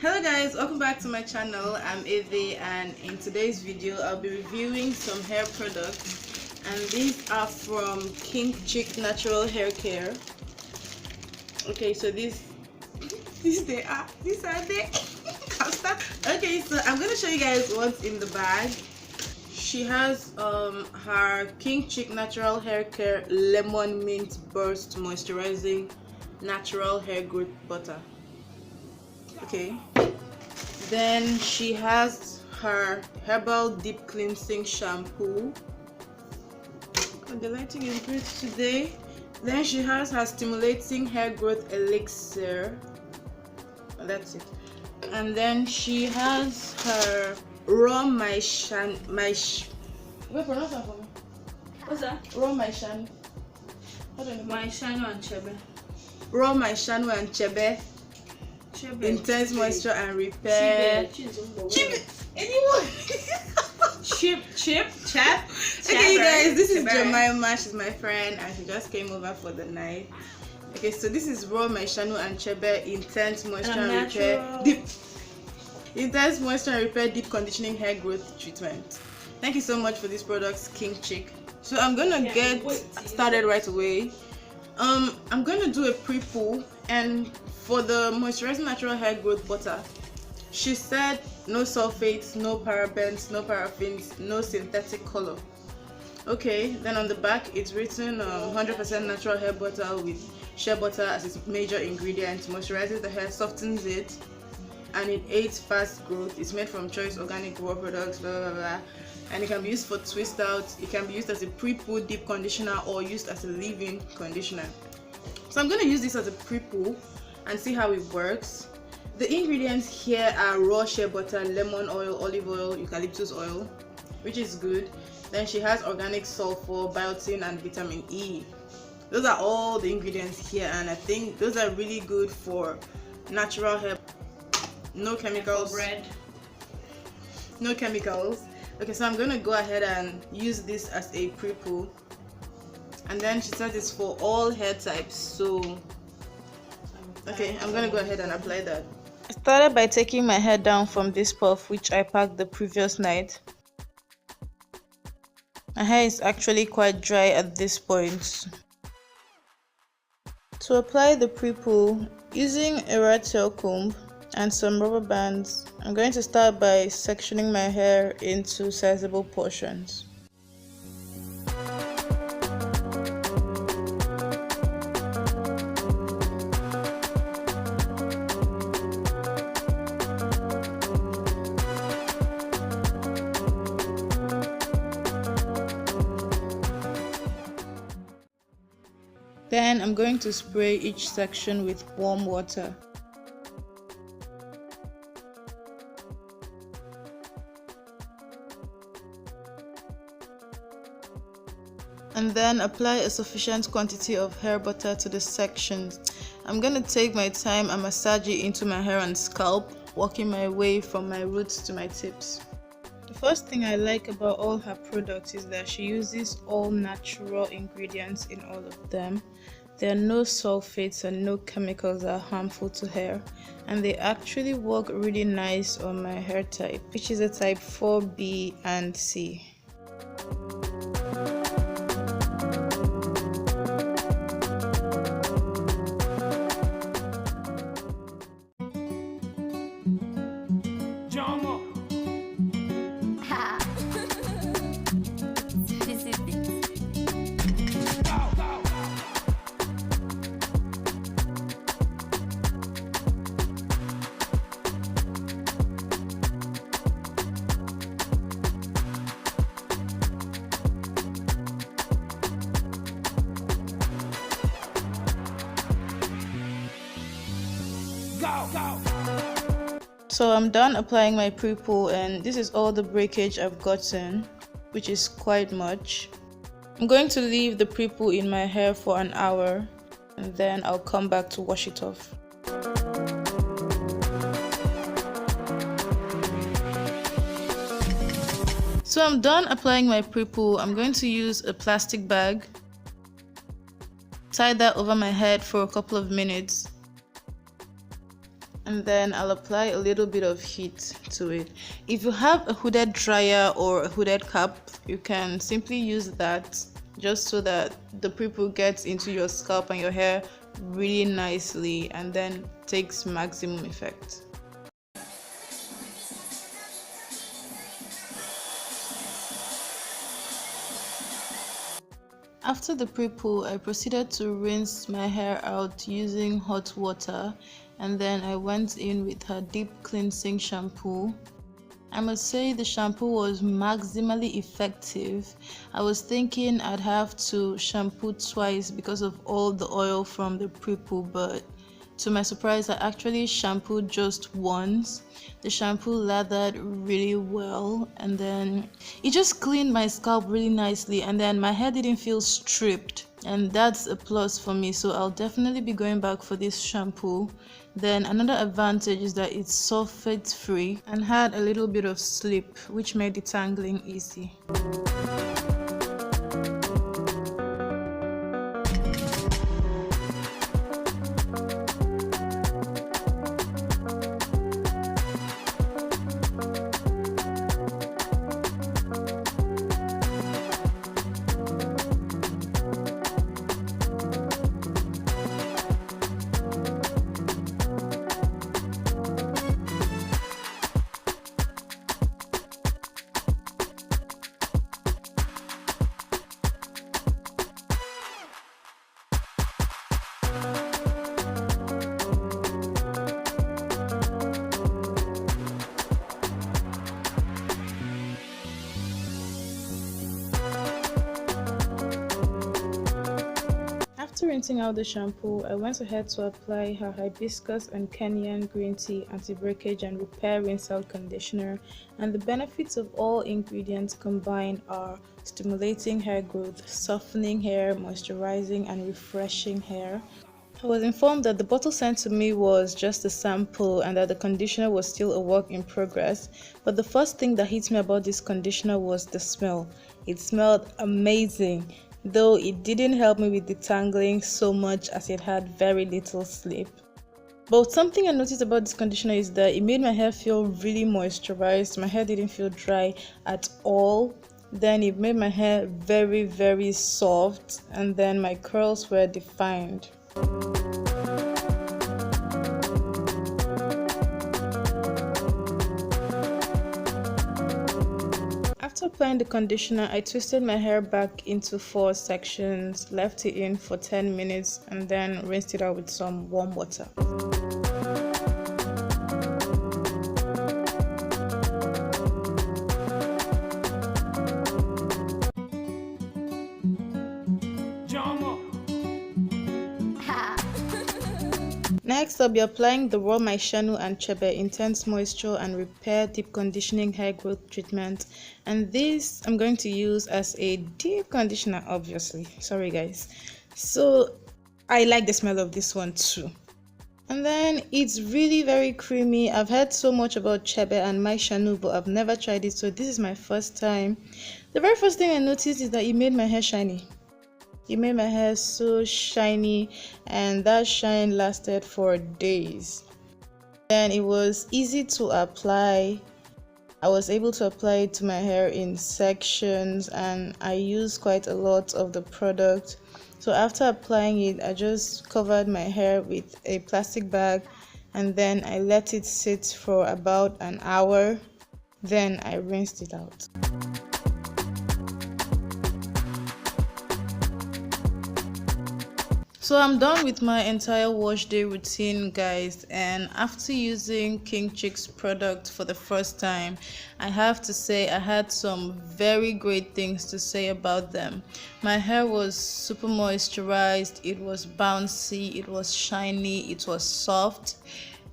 Hello guys, welcome back to my channel. I'm Evie, and in today's video I'll be reviewing some hair products, and these are from KinkChic natural hair care. Okay, so these are they. Okay, so I'm gonna show you guys what's in the bag. She has her KinkChic natural hair care lemon mint burst moisturizing natural hair growth butter. Okay, then she has her herbal deep cleansing shampoo. Oh, the lighting is great today. Then she has her stimulating hair growth elixir. Oh, that's it. And then she has her raw wait, pronounce that for me. What's that? Raw Maishanu. Maishanu and Chebe. Raw Maishanu and Chebe. Intense moisture and repair. Anyone? Chap. Okay, you guys, this is Jemima. She's my friend, and she just came over for the night. Okay, so this is Raw Maishanu and Chebe Intense Moisture and Repair Deep. Intense Moisture and Repair Deep Conditioning Hair Growth Treatment. Thank you so much for these products, KinkChic. So I'm gonna get started right away. I'm gonna do a pre-poo, and for the moisturizing natural hair growth butter, she said no sulfates, no parabens, no paraffins, no synthetic color. Okay, then on the back it's written 100% natural hair butter with shea butter as its major ingredient. Moisturizes the hair, softens it, and it aids fast growth. It's made from choice organic raw products, blah blah blah, and it can be used for twist out. It can be used as a pre-poo deep conditioner or used as a leave-in conditioner. So I'm going to use this as a pre-poo and see how it works. The ingredients here are raw shea butter, lemon oil, olive oil, eucalyptus oil, which is good. Then she has organic sulfur, biotin, and vitamin E. Those are all the ingredients here, and I think those are really good for natural hair. No chemicals. Bread. No chemicals. Okay, so I'm going to go ahead and use this as a pre-poo. And then she says it's for all hair types, so okay, I'm gonna go ahead and apply that. I started by taking my hair down from this puff, which I packed the previous night. My hair is actually quite dry at this point. To apply the pre-poo, using a rat tail comb and some rubber bands, I'm going to start by sectioning my hair into sizable portions. Then I'm going to spray each section with warm water. And then apply a sufficient quantity of hair butter to the sections. I'm going to take my time and massage it into my hair and scalp, working my way from my roots to my tips. The first thing I like about all her products is that she uses all natural ingredients in all of them. There are no sulfates and no chemicals that are harmful to hair, and they actually work really nice on my hair type, which is a type 4B and C. So I'm done applying my pre-poo, and this is all the breakage I've gotten, which is quite much. I'm going to leave the pre-poo in my hair for an hour, and then I'll come back to wash it off. So I'm done applying my pre-poo. I'm going to use a plastic bag, tie that over my head for a couple of minutes, and then I'll apply a little bit of heat to it. If you have a hooded dryer or a hooded cap, you can simply use that, just so that the Prepoo gets into your scalp and your hair really nicely and then takes maximum effect. After the Prepoo, I proceeded to rinse my hair out using hot water, and then I went in with her deep cleansing shampoo. I must say the shampoo was maximally effective. I was thinking I'd have to shampoo twice because of all the oil from the Prepoo, but to my surprise I actually shampooed just once. The shampoo lathered really well, and then it just cleaned my scalp really nicely, and then my hair didn't feel stripped, and that's a plus for me, so I'll definitely be going back for this shampoo. Then another advantage is that it's sulfate free and had a little bit of slip, which made detangling easy. After rinsing out the shampoo, I went ahead to apply her hibiscus and Kenyan green tea anti-breakage and repair rinse out conditioner, and the benefits of all ingredients combined are stimulating hair growth, softening hair, moisturizing and refreshing hair. I was informed that the bottle sent to me was just a sample and that the conditioner was still a work in progress, but the first thing that hit me about this conditioner was the smell. It smelled amazing, though it didn't help me with detangling so much as it had very little slip. But something I noticed about this conditioner is that it made my hair feel really moisturized. My hair didn't feel dry at all. Then it made my hair very soft, and then my curls were defined. After applying the conditioner, I twisted my hair back into 4 sections, left it in for 10 minutes, and then rinsed it out with some warm water. Next, I'll be applying the Raw My Shanu and Chebe Intense Moisture and Repair Deep Conditioning Hair Growth Treatment, and this I'm going to use as a deep conditioner, obviously. Sorry guys. So I like the smell of this one too. And then it's really very creamy. I've heard so much about Chebe and My Shanu, but I've never tried it, so this is my first time. The very first thing I noticed is that it made my hair shiny. It made my hair so shiny, and that shine lasted for days. And it was easy to apply. I was able to apply it to my hair in sections, and I used quite a lot of the product. So after applying it, I just covered my hair with a plastic bag, and then I let it sit for about an hour. Then I rinsed it out. So I'm done with my entire wash day routine, guys, and after using KinkChic's product for the first time, I have to say I had some very great things to say about them. My hair was super moisturized, it was bouncy, it was shiny, it was soft,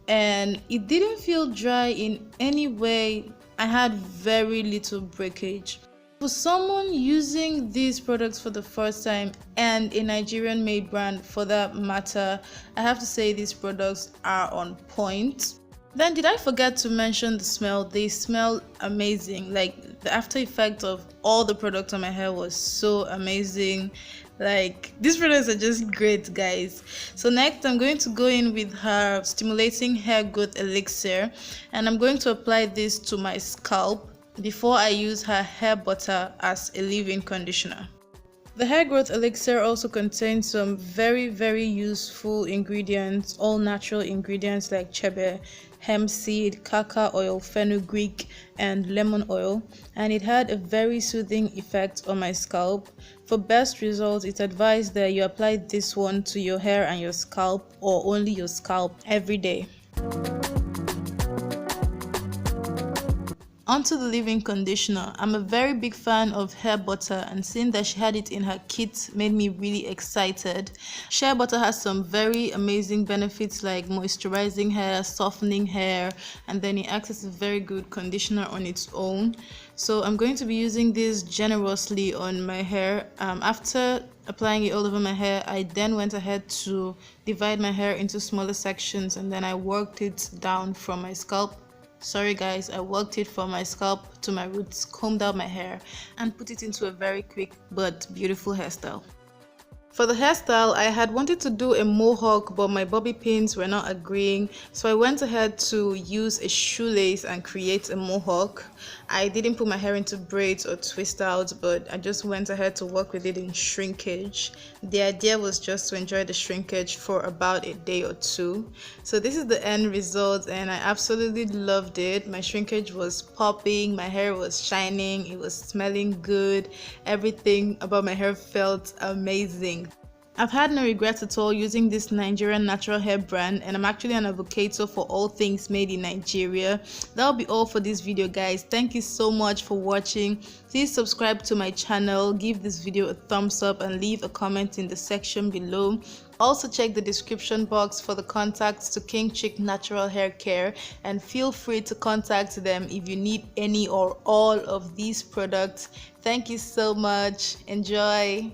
and it didn't feel dry in any way. I had very little breakage. For someone using these products for the first time, and a Nigerian made brand for that matter, I have to say these products are on point. Then did I forget to mention the smell? They smell amazing. Like the after effect of all the products on my hair was so amazing. Like, these products are just great, guys. So next I'm going to go in with her stimulating hair growth elixir, and I'm going to apply this to my scalp before I use her hair butter as a leave-in conditioner. The hair growth elixir also contains some very useful ingredients, all natural ingredients like chebe, hemp seed, kaka oil, fenugreek, and lemon oil, and it had a very soothing effect on my scalp. For best results, it's advised that you apply this one to your hair and your scalp, or only your scalp, every day. Onto the leave-in conditioner. I'm a very big fan of hair butter, and seeing that she had it in her kit made me really excited. Shea butter has some very amazing benefits like moisturizing hair, softening hair, and then it acts as a very good conditioner on its own. So I'm going to be using this generously on my hair. After applying it all over my hair, I then went ahead to divide my hair into smaller sections, and then I worked it down from my scalp. Sorry guys, I worked it from my scalp to my roots, combed out my hair, and put it into a very quick but beautiful hairstyle. For the hairstyle, I had wanted to do a mohawk, but my bobby pins were not agreeing, so I went ahead to use a shoelace and create a mohawk. I didn't put my hair into braids or twist out, but I just went ahead to work with it in shrinkage. The idea was just to enjoy the shrinkage for about a day or two. So this is the end result, and I absolutely loved it. My shrinkage was popping, my hair was shining, it was smelling good, everything about my hair felt amazing. I've had no regrets at all using this Nigerian natural hair brand, and I'm actually an advocate for all things made in Nigeria. That'll be all for this video, guys. Thank you so much for watching. Please subscribe to my channel, give this video a thumbs up, and leave a comment in the section below. Also check the description box for the contacts to KinkChic Natural Hair Care, and feel free to contact them if you need any or all of these products. Thank you so much. Enjoy.